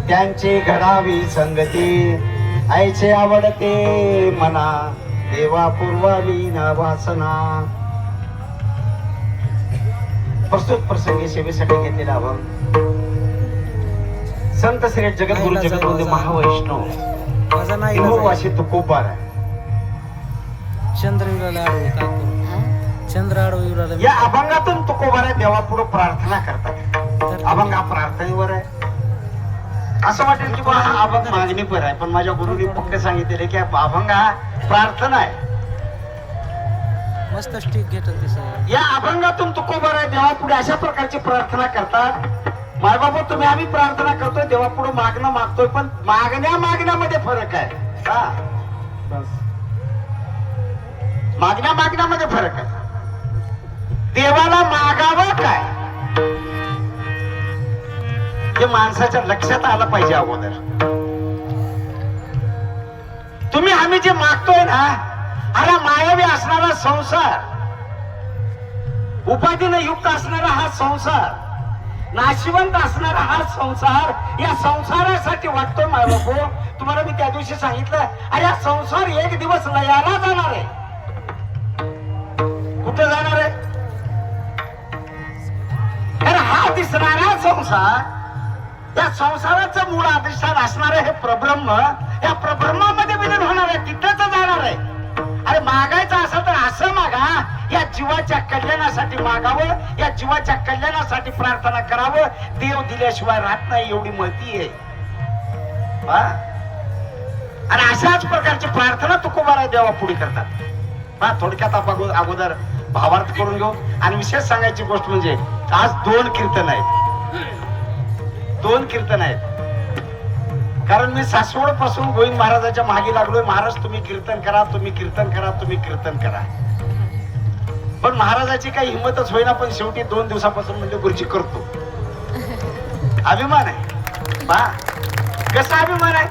त्यांची घडावी संगती ऐचे आवडते मना देवा पूर्वावी ना वासना. प्रस्तुत प्रसंगी सेवेसाठी घेतलेला अभंग संत श्री जगद्गुरु जगद्वंदे महावैष्णव माझा नाही वाशी तुकोबार आहे. चंद्र विराला आडवू काकू चंद्र आडवू विराला या अभंगातून तुकोबारा देवापुढे प्रार्थना करतात. अभंग हा प्रार्थनेवर आहे. असं वाटेल की बा हा अभंग मागणीपर आहे, पण माझ्या गुरुनी पक्क सांगितले की अभंग हा प्रार्थना आहे. मस्त स्टिक घेतात ते सगळं. या अभंगातून तुकोबारा देवापुढे अशा प्रकारची प्रार्थना करतात. माय बाबा तुम्ही आम्ही प्रार्थना करतोय देवापुढे मागणं मागतोय, पण मागण्यामध्ये फरक आहे. हा मागण्यामध्ये फरक आहे. देवाला मागावं काय हे माणसाच्या लक्षात आलं पाहिजे अगोदर. तुम्ही आम्ही जे मागतोय ना, अरे मायावी असणारा संसार, उपाधीने युक्त असणारा हा संसार, नाशिवंत असणारा हा संसार, या संसारासाठी वाटतोय माय बापू. तुम्हाला मी त्या दिवशी सांगितलं, अरे हा संसार एक दिवस लयाला जाणार आहे. कुठे जाणार आहे? कारण हा दिसणारा संसार, या संसाराचं मूळ अधिष्ठान असणारे हे प्रब्रह्म, या प्रब्रह्मामध्ये विलीन होणार आहे, तिथंच जाणार आहे. अरे मागायचं असेल तर असं मागा, या जीवाच्या कल्याणासाठी मागावं, या जीवाच्या कल्याणासाठी प्रार्थना करावं. देव दिल्याशिवाय राहत नाही एवढी महती आहे. आणि अशाच प्रकारची प्रार्थना तुकोबारा देवा पुढे करतात. थोडक्यात आपण अगोदर भावार्थ करून घेऊ. आणि विशेष सांगायची गोष्ट म्हणजे आज दोन कीर्तन आहेत. कारण मी सासवड पासून गोविंद महाराजांच्या मागे लागलोय. महाराज तुम्ही कीर्तन करा, तुम्ही कीर्तन करा, तुम्ही कीर्तन करा. पण महाराजाची काही हिंमतच होईना. पण शेवटी 2 दिवसापासून म्हणजे गुरुजी करतो. अभिमान आहे बा. कसा अभिमान आहे?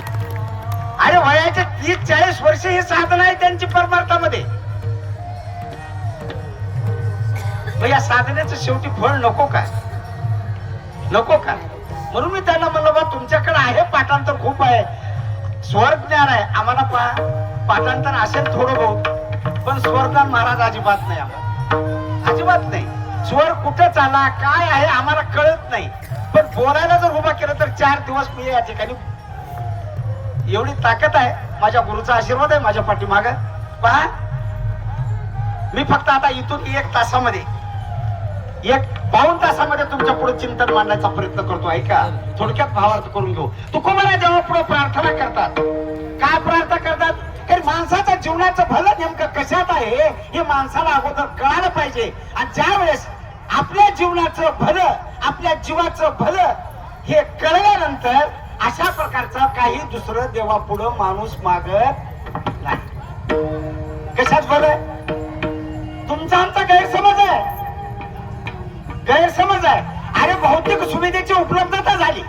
अरे वयाचे 30-40 वर्ष ही साधना आहे त्यांची परमार्थामध्ये. या साधनेचं शेवटी फळ नको काय? नको काय? म्हणून मी त्यांना म्हणलं बा तुमच्याकडे आहे पाठांतर खूप आहे, स्वर ज्ञान आहे. आम्हाला पाठांतर असेल थोडं बहुत, पण स्वरज्ञान महाराज अजिबात नाही. आम्हाला अजिबात नाही. स्वर कुठे चालला काय आहे आम्हाला कळत नाही. पण बोलायला जर उभा केलं तर 4 दिवस मी या ठिकाणी, एवढी ताकद आहे. माझ्या गुरुचा आशीर्वाद आहे माझ्या पाठीमाग. पहा मी फक्त आता इथून 1 तासामध्ये 1-1.5 तासामध्ये तुमच्या पुढे चिंतन मांडण्याचा प्रयत्न करतो. ऐका, थोडक्यात भावार्थ करून घेऊ. तुकोबारा जेव्हा पुढे प्रार्थना करतात, काय प्रार्थना करतात? कारण माणसाच्या जीवनाचं भलं नेमकं कशात आहे हे माणसाला अगोदर कळायला पाहिजे. आणि ज्या वेळेस आपल्या जीवनाचं भलं, आपल्या जीवाचं भलं हे कळल्यानंतर अशा प्रकारचं काही दुसरं देवापुढं माणूस मागत नाही. कशात भलं? तुमचा आमचा गैरसमज आहे. अरे भौतिक सुविधेची उपलब्धता झाली.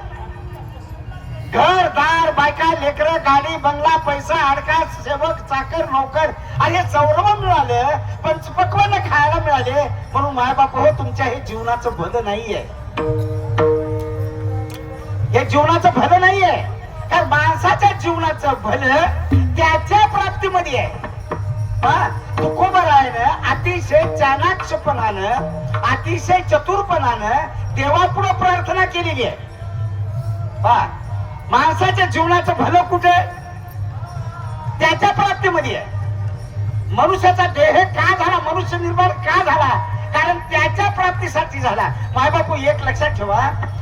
घर दार, बायका, लेकरं, गाडी, बंगला, पैसा, अडका, सेवक, चाकर, नोकर, अरे सौरभ मिळालं, पंचपक्वान्न खायला मिळाले. म्हणून माय बाप हो तुमच्या हे जीवनाचं भलं नाहीये. हे जीवनाचं भलं नाहीये. कारण माणसाच्या जीवनाचं भलं त्याच्या प्राप्तीमध्ये आहे. तुकोबारायनं अतिशय चाणाक्षपणानं, अतिशय चतुरपणानं देवापुढे प्रार्थना केलेली आहे. माणसाच्या जीवनाचं भलं कुठे? त्याच्या प्राप्तीमध्ये आहे. मनुष्याचा देह का झाला, मनुष्य निर्माण का झाला? कारण त्याच्या प्राप्तीसाठी झाला. माय बापू एक लक्षात ठेवा,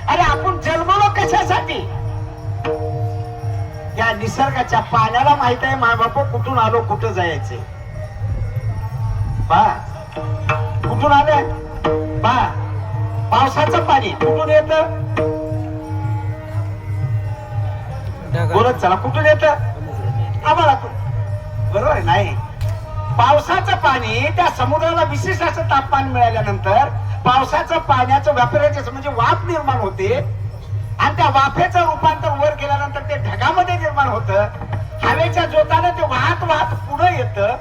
अरे आपण जन्मलो कशासाठी? या निसर्गाच्या पाण्याला माहित आहे माय बापू कुठून आलो, कुठं जायचे. कुठून आले? पावसाचं पाणी कुठून येत? बोलत चला कुठून येत? आम्हाला बरोबर आहे नाही. पावसाचं पाणी त्या समुद्राला विशिष्ट असं तापमान मिळाल्यानंतर पावसाचं पाण्याचं व्यापरेशन म्हणजे वाफ निर्माण होते. आणि त्या वाफेचं रूपांतर वर गेल्यानंतर ते ढगामध्ये निर्माण होतं. हवेच्या जोताने ते वाहत वाहत पुढे येतं.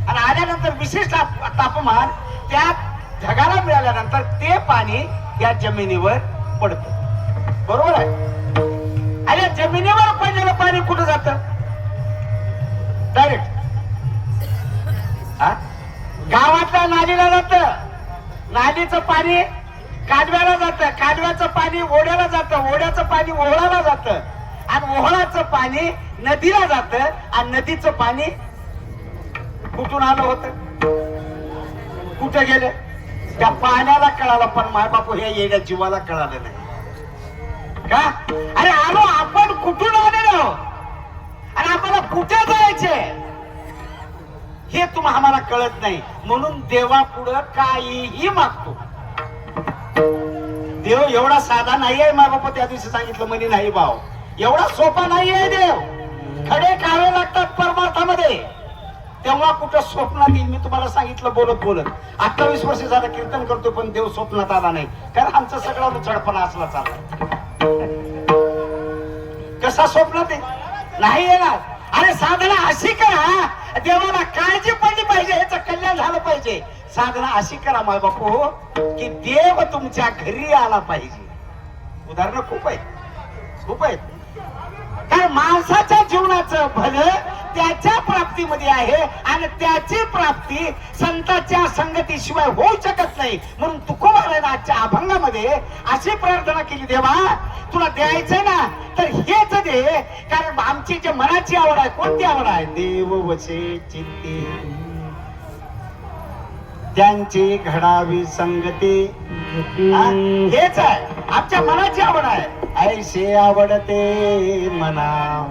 आणि आल्यानंतर विशिष्ट तापमान त्या ढगाला मिळाल्यानंतर ते पाणी या जमिनीवर पडतं. बरोबर आहे? आणि नदीचं पाणी कालव्याला जातं, कालव्याचं पाणी ओढ्याला जातं, ओढ्याचं पाणी ओहळाला जातं आणि ओहळाचं पाणी नदीला जातं आणि नदीचं पाणी कुठून आलं होतं, कुठं गेलं त्या पाण्याला कळालं, पण माय बापू हे येण्या जीवाला कळालं नाही का? अरे आलो आपण कुठून आलेलो आणि आम्हाला कुठे जायचे हे तुम्हाला आम्हाला कळत नाही, म्हणून देवापुढं काहीही मागतो. देव एवढा साधा नाही आहे. माय बापा त्या दिवशी सांगितलं म्हणे नाही भाव, एवढा सोपा नाही आहे देव, खडे खावे लागतात परमार्थामध्ये. तेव्हा कुठं स्वप्नात येईल, मी तुम्हाला सांगितलं बोलत बोलत 28 वर्ष झालं कीर्तन करतो, पण देव स्वप्नात आला नाही, कारण आमचं सगळं चढपणा असला चालला. कसा स्वप्नात नाही येणार. अरे साधना अशी करा, देवाला काळजी पडली पाहिजे, याचं कल्याण झालं पाहिजे. साधना अशी करा माय बापू की देव तुमच्या घरी आला पाहिजे. उदाहरण खूप आहेत, खूप आहेत. कारण माणसाच्या जीवनाचं भलं त्याच्या प्राप्तीमध्ये आहे आणि त्याची प्राप्ती संतांच्या संगतीशिवाय होऊ शकत नाही. म्हणून तुकोबारायनं आजच्या अभंगामध्ये अशी प्रार्थना केली, देवा तुला द्यायचंय ना तर हेच दे, कारण आमची जी मनाची आवड आहे. कोणती आवड आहे? देव वचे चित्ते त्यांची घडावी संगती, हेच आहे आमच्या मनाची आवड आहे. ऐसे आवडते मना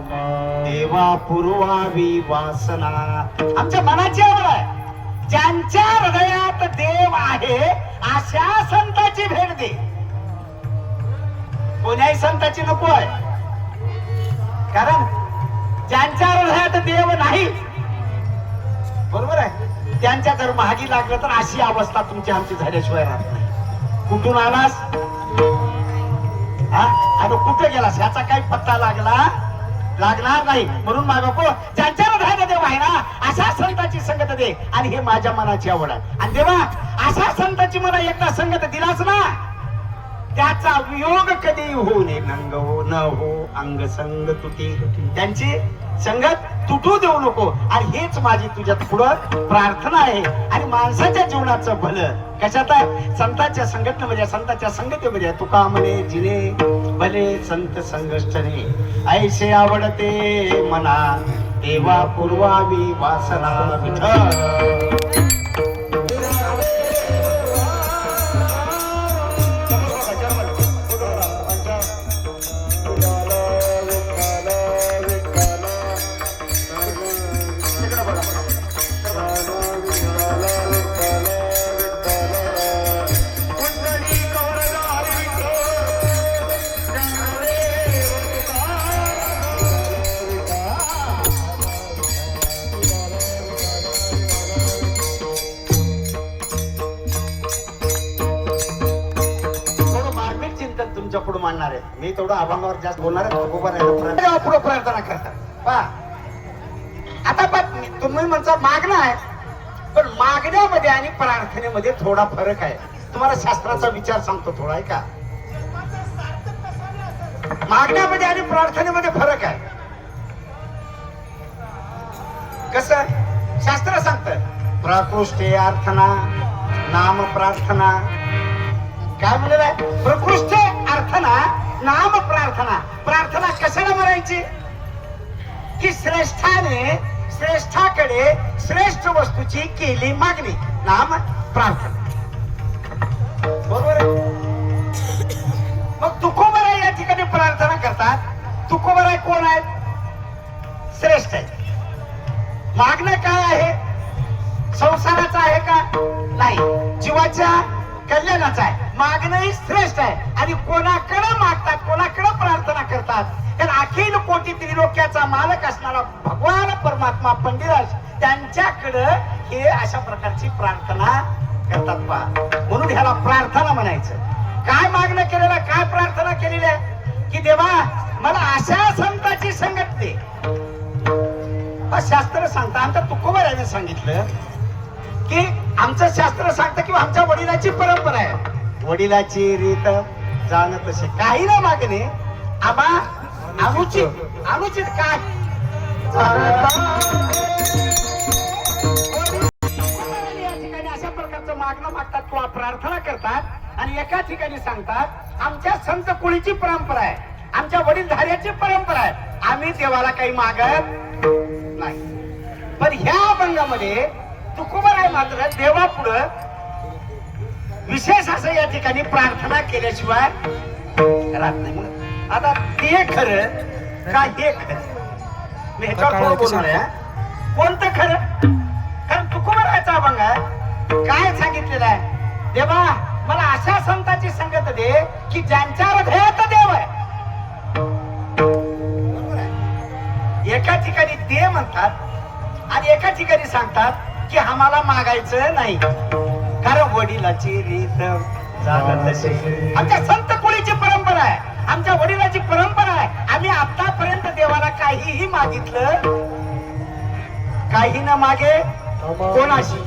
देवा पुरवावी वासना, आमच्या मनाची आवड आहे. ज्यांच्या हृदयात देव आहे अशा संतांची भेट दे. कोण्याही संतांची नको आहे, कारण ज्यांच्या हृदयात देव नाही, बरोबर आहे, त्यांच्या जर महागी लागलं तर अशी अवस्था तुमची आमची झाल्याशिवाय राहत नाही. कुठून आलास आता कुठे गेलास याचा काही पत्ता लागणार नाही. म्हणून मागो ज्यांच्या हृदयात देव आहे ना अशा संतांची संगत दे, आणि हे माझ्या मनाची आवड आहे. आणि देवा अशा संतांची मला एकदा संगत दिलास ना, त्याचा वियोग कधी होऊ नये. नंग हो न हो अंग संग तुटी, त्यांची संगत तुटू देऊ नको. आणि हेच माझी तुझ्यात पुढं प्रार्थना आहे. आणि माणसाच्या जीवनाचं भलं कशात आहे? संतांच्या संघटनेमध्ये, संतांच्या संगतीमध्ये. तुका म्हणे जिने भले संत संघर्षणे, ऐसे आवडते मना देवा पुरवावी वासना. विठ्ठल तुमच्या पुढे मांडणार आहे. मी तेवढं अभंगावर जास्त बोलणार आहे. पुढे प्रार्थना करतात पहा. आता तुम्ही म्हणता मागणं आहे, पण मागण्यामध्ये आणि प्रार्थनेमध्ये थोडा फरक आहे. तुम्हाला शास्त्राचा विचार सांगतो थोडा, आहे का? मागण्यामध्ये आणि प्रार्थनेमध्ये फरक आहे. कसं? शास्त्र सांगतं प्रकृष्टे अर्थना नाम प्रार्थना. काय म्हणलं आहे? प्रकृष्ट अर्थना नाम प्रार्थना. प्रार्थना कशाला म्हणायची? की श्रेष्ठाकडे श्रेष्ठ वस्तूची केली मागणी, नाम प्रार्थना. बरोबर आहे? मग तुकोबाराय या ठिकाणी प्रार्थना करतात. तुकोबाराय कोण आहेत? श्रेष्ठ आहे. मागणं काय आहे? संसाराचं आहे का? नाही, जीवाच्या कल्याणाचं आहे. मागणंही श्रेष्ठ आहे. आणि कोणाकडे मागतात, कोणाकडे प्रार्थना करतात? कारण अखिल कोटी त्रिलोक्याचा मालक असणारा भगवान परमात्मा पंडिराज त्यांच्याकडे हे अशा प्रकारची प्रार्थना करतात पहा. म्हणून ह्याला प्रार्थना म्हणायचं. काय मागणं केलेलं, काय प्रार्थना केलेली आहे? की देवा मला अशा संतांची संगत दे. शास्त्र सांगतं, आमच्या तुकोबारायने सांगितलं की आमचं शास्त्र सांगतं किंवा आमच्या वडिलाची परंपरा आहे, वडिलाची रीत जाणं तसे काही ना मागणे आम्हा अनुचित काय या ठिकाणी अशा प्रकारचं मागणं मागतात किंवा प्रार्थना करतात आणि एका ठिकाणी सांगतात आमच्या संत कुळीची परंपरा आहे, आमच्या वडीलधाऱ्याची परंपरा आहे, आम्ही देवाला काही मागत नाही. पण ह्या अभंगामध्ये तुकोबाराय मात्र देवापुढं विशेष असं या ठिकाणी प्रार्थना केल्याशिवाय राहत नाही. म्हणून आता ते खरं का हे खरं मी ह्याच्यावर थोडं बोलणार आहे. कोणतं खरं? कारण तुकोबारायचा अभंग काय सांगितलेलं आहे, देवा मला अशा संतांची संगत दे की ज्यांच्या हृदयात देव आहे. बरोबर आहे? एका ठिकाणी ते म्हणतात आणि एका ठिकाणी सांगतात की आम्हाला मागायचं नाही, कारण वडिलाची रीत झालं तशी. आमच्या संत कुळीची परंपरा आहे, आमच्या वडिलाची परंपरा आहे. आम्ही आतापर्यंत देवाला काहीही मागितलं काही न मागे कोणाशी,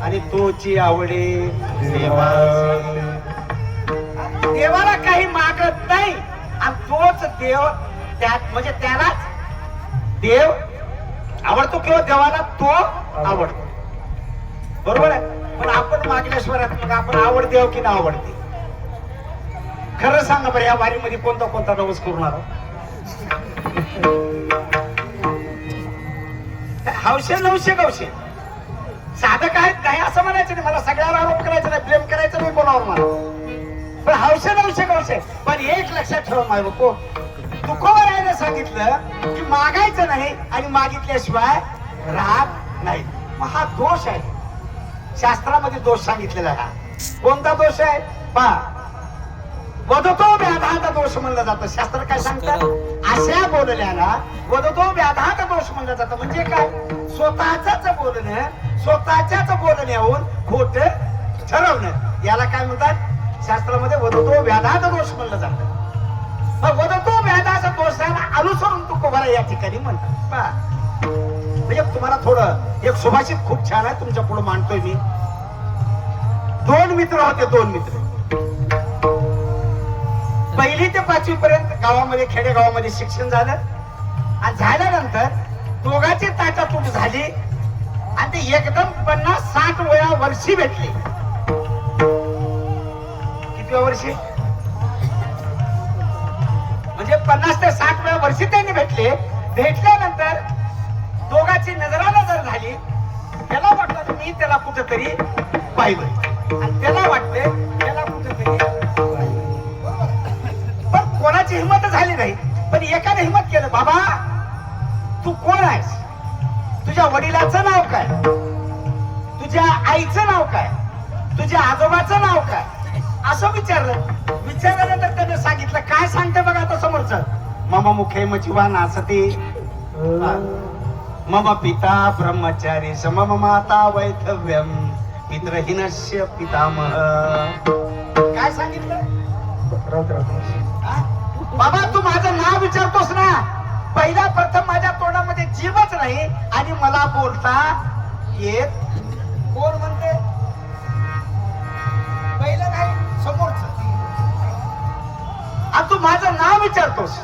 आणि तोची आवडे देवाला काही मागत नाही आणि तोच देव त्यात म्हणजे त्यालाच देव आवडतो किंवा देवाला तो आवडतो. बरोबर आहे? पण आपण मागल्याशिवाय मग आपण आवड देव की ना आवडते? खरं सांगा बरं, या वारीमध्ये कोणता कोणता नवस करून आला? हौशे नवशे गवशे साधं काय नाही असं म्हणायचं नाही. मला सगळ्यावर आरोप करायचा नाही, ब्लेम करायचं नाही कोणावर मला. पण हौशे नवशे गवशे. पण एक लक्षात ठेवा माय बापू, तुकोबारायने सांगितलं की मागायचं नाही आणि मागितल्याशिवाय राहत नाही. मग हा दोष आहे, शास्त्रामध्ये दोष सांगितलेला. हा कोणता दोष आहे पहा, वदतो व्याधात दोष म्हणलं जातं. शास्त्र काय सांगतात, अशा बोलण्याला वदतो व्याधात दोष म्हणलं जातं. म्हणजे काय, स्वतःच बोलणं, स्वतःच्याच बोलण्याहून खोट ठरवणं, याला काय म्हणतात शास्त्रामध्ये वदतो व्याधात दोष म्हणलं जातं. वदतो व्याधाचा दोषाला अनुसरून तुकोबाराय या ठिकाणी म्हणतात. पहा म्हणजे तुम्हाला थोडं एक सुभाषित खूप छान आहे, तुमच्या पुढे मांडतोय मी. दोन मित्र होते, दोन मित्र. पहिली ते 5वी पर्यंत गावामध्ये खेडेगावामध्ये शिक्षण झालं आणि झाल्यानंतर दोघांची ताटातूट झाली आणि ते एकदम 50-60 वर्षी भेटले. किती वर्षी? म्हणजे 50 ते 60 वर्षी त्यांनी भेटले. भेटल्यानंतर दोघांची नजरानजर झाली. त्याला वाटलं मी त्याला कुठेतरी पाहिलं आणि त्याला वाटले त्याला कुठेतरी, पण कोणाची हिंमत झाली नाही. पण एकाने हिंमत केलं, बाबा तू कोण आहेस, तुझ्या वडिलाचं नाव काय, तुझ्या आईचं नाव काय, तुझ्या आजोबाचं नाव काय, असं विचारलं. विचारल्यानंतर त्याने सांगितलं, काय सांगते बघा आता समोरचं, मम मुखे मचिवा नासते, मम पिता ब्रह्मचारी मम माता वैधव्यम पितृहीनस्य पितामह. काय सांगितलं? बाबा तू माझं नाव विचारतोस ना, पहिला प्रथम माझ्या तोंडामध्ये जीवच नाही आणि मला बोलता येत. कोण म्हणते? पहिलं नाही, समोरच. आणि तू माझं नाव विचारतोस,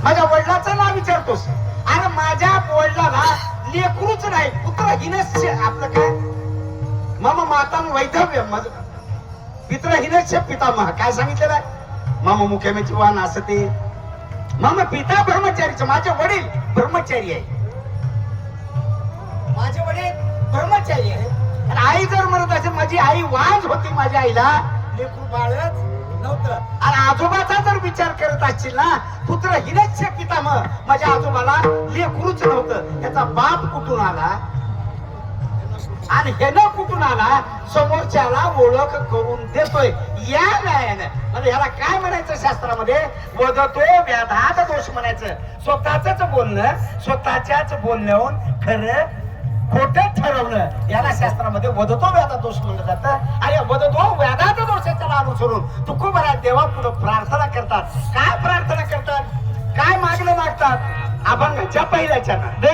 माझ्या वडिलाचं नाव विचारतोस, आणि माझ्या वडिलाला लेकरूच नाही, पुत्रहीनस्य, आपलं काय मम माता वैधव्य, पितृहीनस्य पितामह. काय सांगितलेलं आहे? मम मुखे मचिवा नासते, मम पिता ब्रह्मचारीच, माझे वडील ब्रह्मचारी आहे, माझे वडील ब्रह्मचारी आहे. आणि आई जर म्हणत असेल माझी आई वांज होती, माझ्या आईला लेकरू बाळच नव्हतं. आणि आजोबाचा जर विचार करत असशील ना, पुत्रहीनस्य पितामह, माझ्या आजोबाला लेकरूच नव्हतं. त्याचा बाप कुठून आला आणि हे न कुठून आला, समोरच्याला ओळख करून देतोय या न्यायानं. म्हणजे ह्याला काय म्हणायचं शास्त्रामध्ये, वदतो व्याधात दोष म्हणायचं. स्वतःच बोलणं, स्वतःच्याच बोलण्याहून खरं खोटं ठरवणं, याला शास्त्रामध्ये वदतो व्याधात दोष म्हणलं जातं. आणि वदतो व्याधात दोषाच्याला अनुसरून तुकोबाराय देवा पुढे प्रार्थना करतात. काय प्रार्थना करतात, काय मागणं मागतात? अभंगाच्या पहिल्या चरणात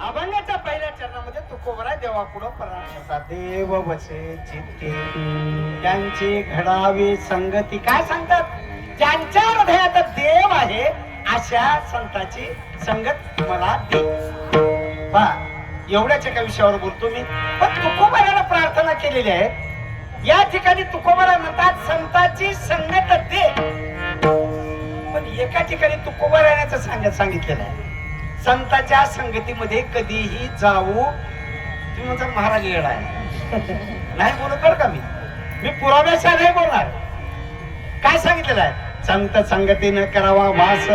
अभंगाच्या पहिल्या चरणामध्ये तुकोबाराय देवा पुढे प्रार्थना करतात. देव बसे चित्ते त्यांची घडावी संगती. काय सांगतात? ज्यांच्या हृदयात देव आहे अशा संताची संगत मला दे. पहा, एवढ्याच एका विषयावर बोलतो मी. पण तुकोबाराला प्रार्थना केलेली आहे. या ठिकाणी तुकोबारा म्हणतात संताची संगत दे. पण एका ठिकाणी तुकोबाराण्याचं सांगितलेलं आहे, संताच्या संगतीमध्ये कधीही जाऊ. तुम्ही म्हणता महाराज येडा आहे. नाही बोलत बरं का मी पुराव्याशा नाही बोलणार. काय सांगितलेलं आहे? संत संगतीनं करावा वास,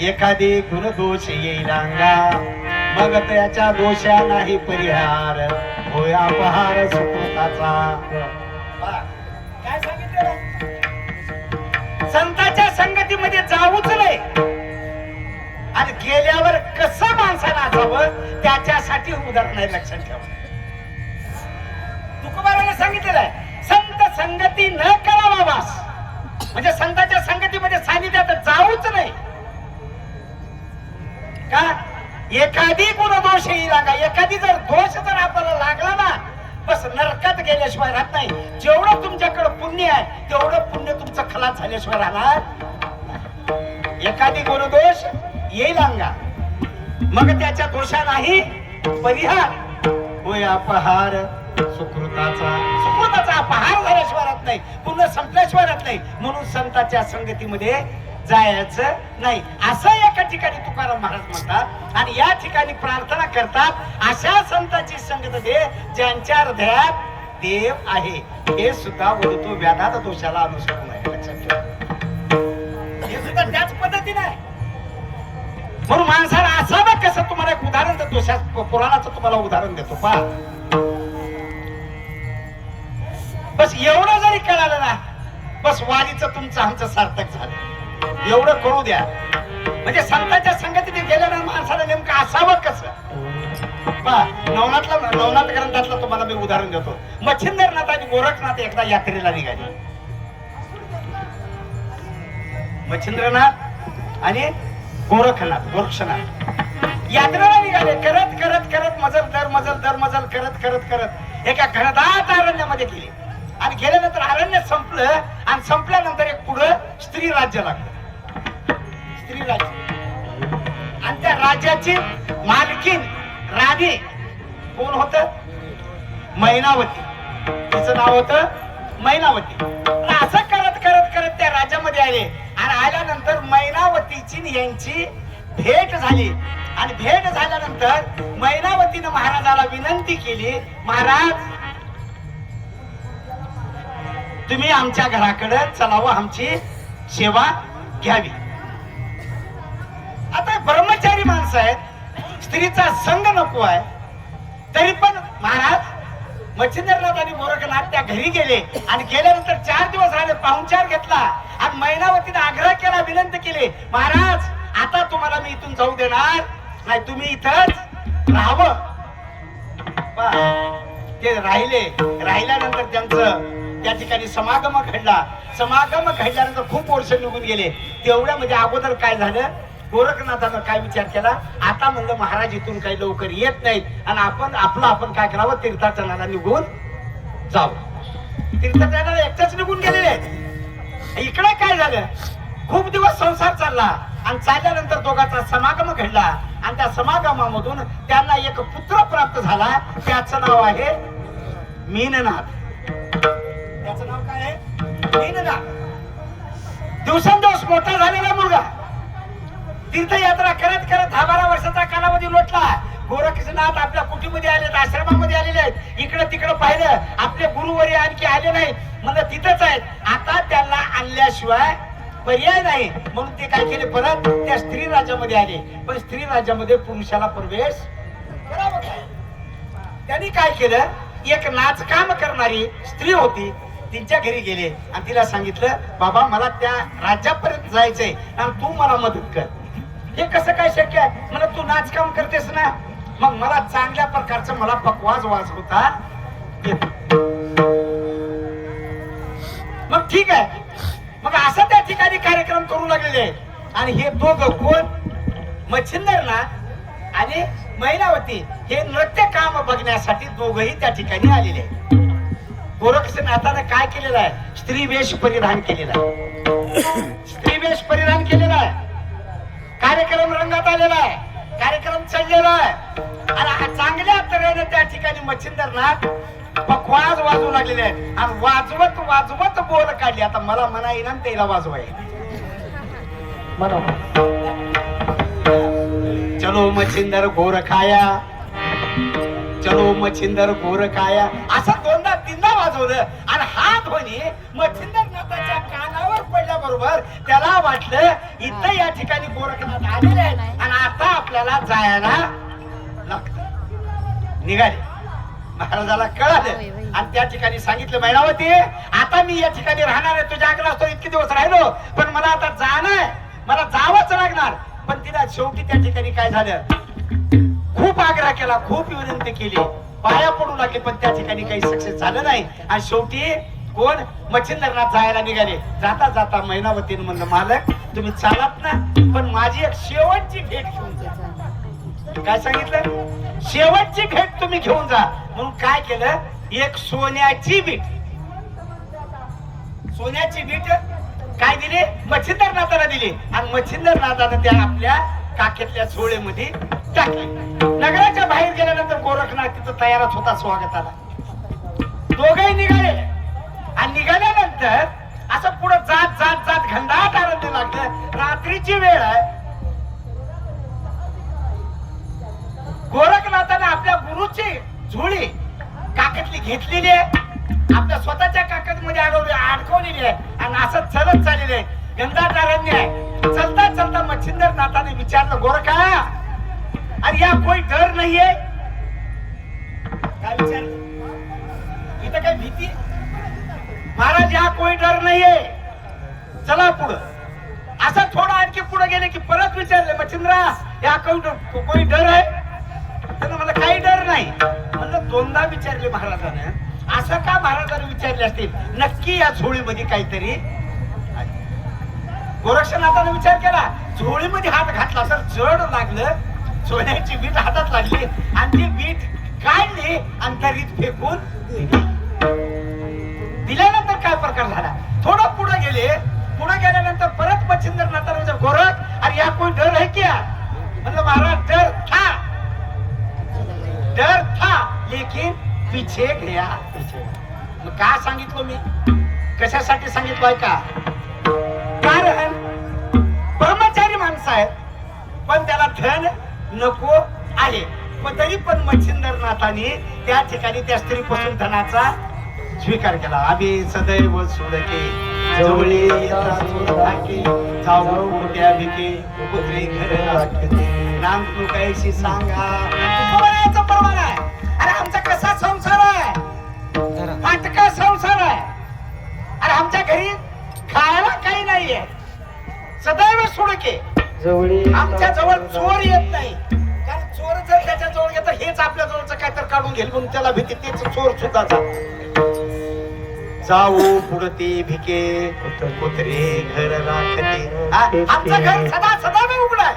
एखादी गुण दोष येईल अंगा, मग त्याच्या दोषा नाही परिहार, होय अपहार सुकृताचा. काय सांगितलेलं? संताच्या संगतीमध्ये जाऊच नाही आणि गेल्यावर कसं माणसाला असावं त्याच्यासाठी उदाहरण आहे, लक्षात ठेवा. तुकोबाराने सांगितलेलं आहे संत संगती न करावा वास, म्हणजे संतांच्या संगतीमध्ये सानिध्यात जाऊच नाही. का? एखादी गुण दोष येईल अंगा, एखादी जर दोष जर आपल्याला लागला ना, बस नरकात गेल्याशिवाय राहत नाही. जेवढं तुमच्याकडे पुण्य आहे तेवढं पुण्य तुमचं खलास झाल्याशिवाय राहणार. एखादी गुण दोष येईल अंगा, मग त्याच्या दोषा नाही परिहार, होय अपहार सुकृताचा. सुकृताचा अपहार झाल्याशिवाय राहत नाही, पुन्हा संपल्याशिवाय राहत नाही. म्हणून संतांच्या संगतीमध्ये जायचं नाही, असं एका ठिकाणी तुकाराम महाराज म्हणतात. आणि या ठिकाणी प्रार्थना करतात अशा संतांची संगत दे ज्यांच्या हृदयात देव आहे. हे सुद्धा वळतो व्याधात दोषाला अनुसरून आहे, लक्षात ठेवा. हे सुद्धा त्याच पद्धतीने आहे. म्हणून माणसाला असावं कसं, तुम्हाला एक उदाहरण देतो, पुराणाचं तुम्हाला उदाहरण देतो. पहा, बस एवढं जरी कळालं ना, बस वारीचं तुमचं आमचं सार्थक झालं. एवढं कळू द्या. म्हणजे संतांच्या संगतीने गेल्यानंतर माणसाला नेमकं असावं कसं. पहा, नवनाथ ग्रंथातलं तुम्हाला मी उदाहरण देतो. मच्छिंद्रनाथ आणि गोरखनाथ एकदा यात्रेला निघाले. मच्छिंद्रनाथ आणि गोरक्षनाथ यात्रेला निघाले. करत करत करत मजल करत एका घनदाट अरण्यामध्ये गेले. आणि गेल्यानंतर अरण्य संपलं आणि संपल्यानंतर एक पुढं स्त्री राज्य लागलं. स्त्री राज्य. आणि त्या राज्याची मालकीन राणी कोण होत? मैनावती. तिचं नाव होतं मैनावती. असं करत करत करत त्या राज्यामध्ये आले. आणि आल्यानंतर मैनावतीची यांची भेट झाली. आणि भेट झाल्यानंतर मैनावतीनं महाराजाला विनंती केली, महाराज तुम्ही आमच्या घराकडे चलावं, आमची सेवा घ्यावी. आता ब्रह्मचारी माणसं आहेत, स्त्रीचा संग नको आहे, तरी पण महाराज मच्छिंद्रनाथ आणि गोरखनाथ त्या घरी गेले. आणि गेल्यानंतर 4 दिवस राहिले, पाहुणचार घेतला. आणि मैनावतीने आग्रह केला, विनंती केली, महाराज आता तुम्हाला मी इथून जाऊ देणार नाही, तुम्ही इथंच राहावं. ते राहिल्यानंतर त्यांचं त्या ठिकाणी समागम घडला. समागम घडल्यानंतर खूप वर्ष निघून गेले. तेवढ्यामध्ये अगोदर काय झालं, गोरखनाथानं काय विचार केला, आता म्हणलं महाराज इथून काही लवकर येत नाहीत आणि आपण काय करावं, तीर्थाटनाला निघून जाऊ. तीर्थाटनाला एकटाच निघून गेलेले. इकडे काय झालं, खूप दिवस संसार चालला आणि चालल्यानंतर दोघांचा समागम घडला. आणि त्या समागमामधून त्यांना एक पुत्र प्राप्त झाला. त्याचं नाव आहे मीननाथ. त्याचं नाव काय आहे? मीननाथ. दिवसेंदिवस मोठा झालेला मुलगा. तीर्थयात्रा करत करत 10-12 वर्षाचा कालावधी लोटला. गोरक्षनाथ आपल्या कुटीमध्ये आलेत, आश्रमामध्ये आलेले आहेत. इकडं तिकडं पाहिलं, आपले गुरुवरी आणखी आले नाहीत. म्हणलं तिथंच आहेत, आता त्यांना आणल्याशिवाय पर्याय नाही. म्हणून ते काय केले, परत त्या स्त्री राज्यामध्ये आले. पण स्त्री राज्यामध्ये पुरुषाला प्रवेश करावा काय. त्यांनी काय केलं, एक नाचकाम करणारी स्त्री होती, तिच्या घरी गेले आणि तिला सांगितलं, बाबा मला त्या राज्यापर्यंत जायचंय आणि तू मला मदत कर. हे कसं काय शक्य आहे? मला तू नाचकाम करतेस ना, मग मला चांगल्या प्रकारचं मला पकवाज वाजवता येतो. मग ठीक आहे. मग असं त्या ठिकाणी कार्यक्रम करू लागलेले. आणि हे दोघं कोण, मच्छिंद्रनाथ आणि मैनावती, हे नृत्य काम बघण्यासाठी दोघही त्या ठिकाणी आलेले. गोरक्षनाथाने काय केलेलं आहे, स्त्री वेश परिधान केलेला आहे. स्त्री वेश परिधान केलेला आहे. कार्यक्रम रंगात आलेला आहे, कार्यक्रम चाललेला आहे आणि चांगल्या तऱ्हेने त्या ठिकाणी मच्छिंद्रनाथ पखवाज वाजवू लागलेले आहेत आणि वाजवत वाजवत बोल काढली. आता मला म्हणा येईल आणि त्याला वाजवाय. चलो मच्छिंदर गोर खाया, चलो मच्छिंदर गोर खाया असं दोनदा तीनदा वाजवलं आणि हा ध्वनी मच्छिंद्रनाथाच्या कानावर पडल्याबरोबर त्याला वाटलं इथं या ठिकाणी गोरखनाथ आलेले आहेत आणि आता आपल्याला जायला लागतं. निघाले. महाराजाला कळालं आणि त्या ठिकाणी सांगितलं, मैनावती आता मी या ठिकाणी राहणार आहे, तुझ्या आग्रह असतो इतके दिवस राहिलो पण मला आता जाणं आहे, मला जावंच लागणार. पण तिला शेवटी त्या ठिकाणी काय झालं, खूप आग्रह केला, खूप विनंती केली, पाया पडू लागले पण त्या ठिकाणी काही सक्सेस झालं नाही. आणि शेवटी कोण मच्छिंद्रनाथ जायला निघाले. जाता जाता मैनावतीने म्हणलं, मालक तुम्ही चालत ना पण माझी एक शेवटची भेट घेऊन जा. काय सांगितलं, शेवटची भेट तुम्ही घेऊन जा. म्हणून काय केलं, एक सोन्याची बीट, सोन्याची बीट काय दिली, मच्छिंद्रनाथाला दिली आणि मच्छिंद्रनाथाने त्या आपल्या काखेतल्या झोळेमध्ये टाकली. नगराच्या बाहेर गेल्यानंतर गोरखनाथ तिथं तयारच होता स्वागताला. दोघेही निघाले आणि निघाल्यानंतर असं पुढे जात जात जात घंटाट आनंद लागलं. रात्रीची वेळ आहे. गोरखनाथाने आपल्या गुरुची झोळी काखेतली घेतलेली आहे, आपल्या स्वतःच्या काखेमध्ये अडकवलेली आहे आणि असं चलत चाललेले आहे. घनदाट अरण्य आहे. चलता चलता मच्छिंद्रनाथाने विचारलं, गोरखा अरे या कोई डर नाहीये? काय विचारलं, इथं काय भीती? महाराज या कोई डर नाहीये, चला पुढं. असं थोडं आणखी पुढे गेले की परत विचारले, मच्छिंद्रा या कोई डर आहे? त्यानं मला काही डर नाही म्हणलं. दोनदा विचारले महाराजांना. असं का महाराजांनी विचारले असतील, नक्की या झोळीमध्ये काहीतरी. गोरक्षनाथाने विचार केला, झोळीमध्ये हात घातला तर जड लागलं, सोन्याची बीट हातात लागली आणि ती बीट काढली आणि दरीत फेकून दिल्यानंतर काय प्रकार झाला. थोडं पुढे गेले. पुढे गेल्यानंतर परत मच्छिंद्रनाथाने विचार, गोरख अरे या कोई डर है क्या? मतलब महाराज डर था लेकिन पीछे गया. मग काय सांगितलं मी, कशासाठी सांगितलंय का, कारण ब्रह्मचारी माणसं आहेत पण त्याला धन नको आहे. पण तरी पण मच्छिंद्रनाथाने त्या ठिकाणी त्या स्त्रीपासून धनाचा स्वीकार केला. आम्ही सदैव सोडके जवळी जाऊ मोठ्या भिके कुत्रे घर राखते नाम तू कायशी सांगा. तुकोबारायचं प्रमाण आहे. अरे आमचा कसा संसार आहे, फाटका संसार आहे. अरे आमच्या घरी खायला काही नाहीये, सदैव सोडके. आमच्या जवळ चोर येत नाही, कारण चोर जर त्याच्या जवळ येत हेच आपल्या जवळचं काय तर काढून घेईल म्हणून त्याला भीती, तेच चोर सुद्धा जाऊ पुढते भिके कुत्रे घर राखते. आमचं घर सदा सदा उघड आहे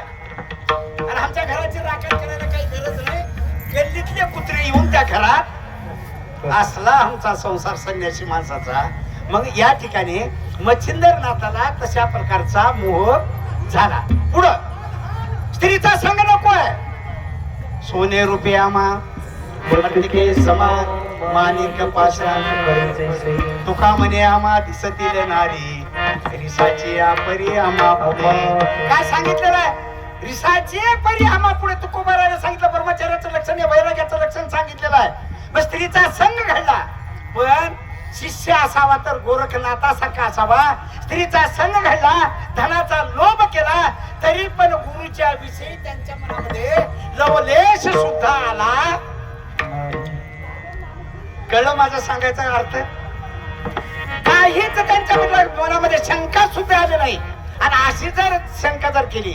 आणि आमच्या घराची राखण करायला काही गरज नाही. गल्लीतले कुत्रे येऊन त्या घरात असला आमचा संसार संन्यासी माणसाचा. मग या ठिकाणी मच्छिंद्रनाथाला तशा प्रकारचा मोह झाला. पुढं स्त्रीचा संग नको आहे. सोने रुपया के समान माणिक पाषाण तुका म्हणे आम्हा दिसतील नारी रिसाची परी आम्हा पुढे. काय सांगितलेलं आहे, रिसाची परी आम्हा पुढे. तुकोबाराने सांगितलं ब्रह्मचर्याचं लक्षण आहे, वैराग्याचं लक्षण सांगितलेलं आहे. मग स्त्रीचा संग घडला पण शिष्य असावा तर गोरखनाथासारखा असावा. स्त्रीचा संग घडला, धनाचा लोभ केला तरी पण गुरुच्या विषयी त्यांच्या मनामध्ये लवलेश सुद्धा आला. कळलं माझं सांगायचा अर्थ? काहीच त्यांच्या मनामध्ये शंका सुद्धा आली नाही. आणि अशी जर शंका जर केली,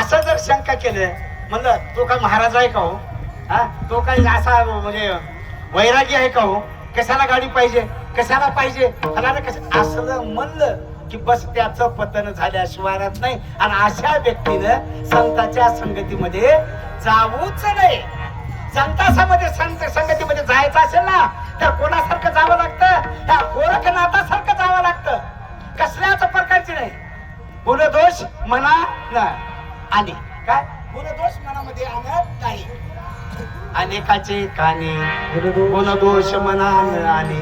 असं जर शंका केलं म्हणलं तो काय महाराज आहे का हो, तो काही असा म्हणजे वैरागी आहे का हो, कशाला गाडी पाहिजे, कशाला पाहिजे असं म्हणलं की बस त्याचं पतन झाल्याशिवाय राहत नाही. आणि अशा व्यक्तीनं संतांच्या संगतीमध्ये जाऊच नाही. संतासामध्ये संगतीमध्ये जायचं असेल ना तर कोणासारखं जावं लागतं, त्या गोरखनाथासारखं जावं लागतं. कसल्याच प्रकारचे नाही. गुणदोष म्हणा ना आणि काय गुणदोष मनामध्ये आणत नाही. अनेकाचे काने गुणदोष मनान आले.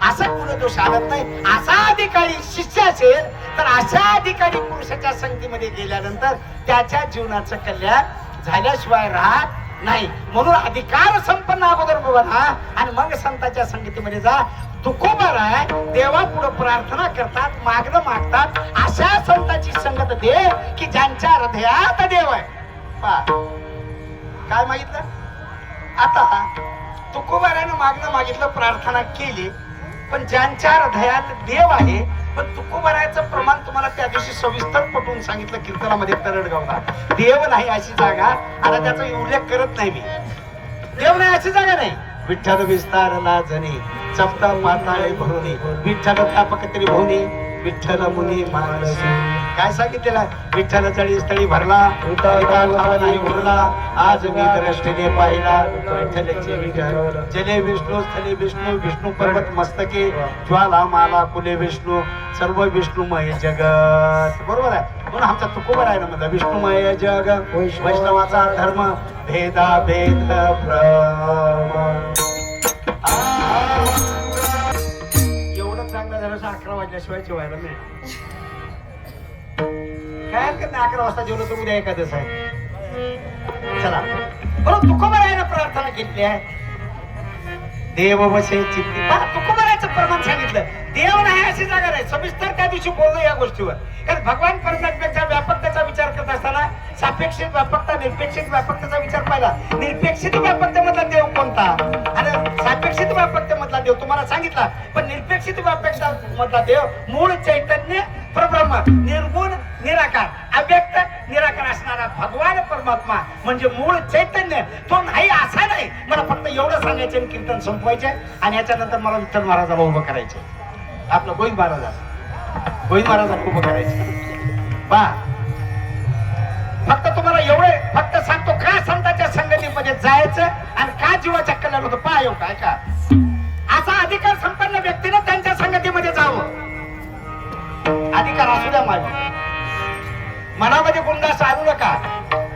असा गुणदोष आणत नाही. असा अधिकारी शिष्य असेल तर अशा अधिकारी पुरुषाच्या संगतीमध्ये गेल्यानंतर त्याच्या जीवनाचं कल्याण झाल्याशिवाय राहत नाही. म्हणून अधिकार संपन्न अगोदर बघा आणि मग संतांच्या संगतीमध्ये जा. तुकोबार आहे देवा पुढे प्रार्थना करतात, मागणं मागतात. अशा संतांची संगत दे की ज्यांच्या हृदयात देव आहे. काय मागितलं? आता तुकोबारानं मागणं मागितलं, प्रार्थना केली, पण ज्यांच्या हृदयात देव आहे. पण तुकोबाराचं प्रमाण तुम्हाला त्या दिवशी सविस्तर पटवून सांगितलं कीर्तनामध्ये तरडगावला. देव नाही अशी जागा, आता त्याचा उल्लेख करत नाही मी. देव नाही अशी जागा नाही. विठ्ठल विस्तारला जणे चपटा पाताळे भरुनी, विठ्ठल व्यापक तरी भवनी, विठ्ठल मुनी मानसी. काय सांगितलेलं? विठ्ठल जळी स्थळी भरला, नाही उरला, आज मी दृष्टीने पाहिला. विठ्ठलचे विठ्ठल जले विष्णू स्थळे विष्णू, विष्णू पर्वत मस्तके, ज्वाला माला कुले विष्णू, सर्व विष्णुमय जगत. बरोबर आहे. म्हणून आमचा तुकोबर आहे ना म्हणलं विष्णुमय जग, वैष्णवाचा धर्म, भेदा भेद भ्रम. एवढं चांगलं झालं 11 वाजल्याशिवाय जेवायला मिळेल. काय हरकत नाही, 11 वाजता जेवलं तर उद्या एकादश आहे. चला बरं, तुकोबारायनं प्रार्थना केली आहे. देव वशे चित्ती. तुकोबारायचं प्रमाण सांगितलं. देव नाही अशी जागा नाही. सविस्तर त्या दिवशी बोललो या गोष्टीवर. कारण भगवान परमात्म्याच्या व्यापकतेचा विचार करत असताना सापेक्षित व्यापकता, निरपेक्षित व्यापकतेचा विचार पाहिला. निरपेक्षित व्यापकतेमधला देव कोणता आणि सापेक्षित व्यापकतेमधला देव तुम्हाला सांगितला. पण निरपेक्षित व्यापकता मधला देव मूळ चैतन्य परब्रह्म, निर्गुण निराकार, अव्यक्त निराकार असणारा भगवान परमात्मा म्हणजे मूळ चैतन्य. तो नाही असा नाही. मला फक्त एवढं सांगायचं, कीर्तन संपवायचे आणि याच्यानंतर मला विठ्ठल महाराजाला उभं करायचे. आपलं गोविंद महाराजाला उभं करायचं. बा फक्त तुम्हाला एवढे फक्त सांगतो, का संतांच्या संगतीमध्ये जायचं आणि का जीवाच्या कल्याण होतं. पहा एवढं काय का असा अधिकार संपन्न व्यक्तीने त्यांच्या संगतीमध्ये जावं. अधिकार असू द्या माझ्या मनामध्ये गुंडास आणू नका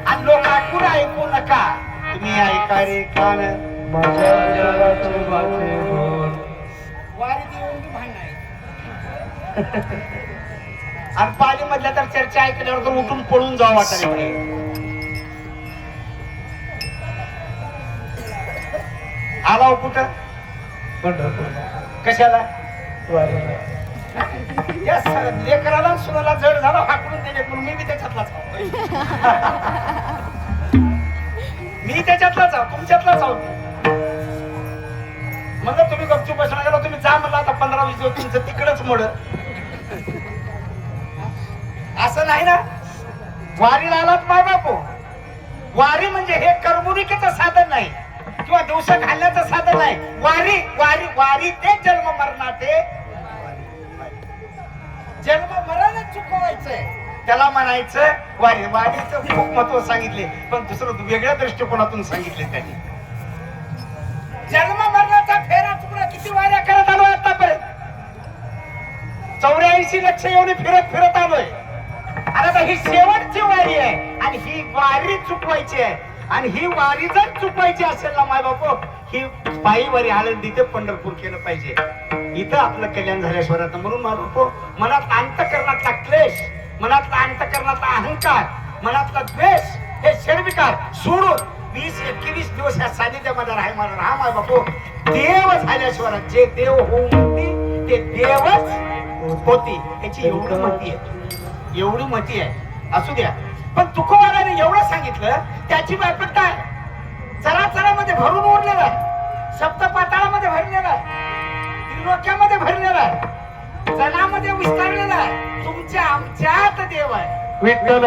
आणि लोक ऐकू नका. तुम्ही ऐका रे कान माझ्या वारी देऊन भांडण आणि पाली मधल्या तर चर्चा ऐकल्यावर तर उठून पळून जावं वाटायला. आला कुठं? कशाला? लेकराला सुनाला जड झाला हाकडून दिले, म्हणून मी त्याच्यातलाच तुमच्यातलाच आहोत. म्हणलं तुम्ही गपचूप बसला गेला, तुम्ही जा म्हणला आता 15-20 दिवस तुमचं तिकडच मोड. असं नाही ना. वारीला आलात माय बापू. वारी म्हणजे हे करमुनिकेचं साधन नाही किंवा दिवस घालण्याचं साधन नाही. वारी वारी वारी ते जन्म मरणाचे. जन्म मरण चुकवायचंय त्याला म्हणायचं वारी. वारीचं खूप महत्व सांगितले, पण दुसरं वेगळ्या दृष्टिकोनातून सांगितले त्यांनी. जन्म मरणाचा फेरा चुकला. किती वाऱ्या करत आलो आतापर्यंत? 84 लक्ष एवढी फिरत आलोय. आणि आता ही शेवटची वारी आहे आणि ही वारी चुकवायची आहे. आणि ही वारी जर चुकवायची असेल ना माय बापू, ही पायी वारी आळंदी ते पंढरपूर केलं पाहिजे. इथं आपलं कल्याण झाल्याशिवाय. म्हणून माझं मनात अंतकरणातला क्लेश, मनातला अंतकरणातला अहंकार, मनातला द्वेष, हे शर्विकार सोडून 20-21 दिवस या सानिध्यामध्ये राहा माय बापू. देव झाल्याशिवाय जे देव होऊ म्हणते ते देवच होती. याची एवढी मती आहे. असू द्या. पण तुकोबाराने एवढं सांगितलं, त्याची व्यापकता आहे. चराचरामध्ये भरून ओढलेला आहे, सप्तपाताळामध्ये भरलेला आहे, त्रिलोक्यामध्ये भरलेला आहे, जनामध्ये विस्तारलेला आहे. तुमच्या आमच्यात देव आहे. विठ्ठल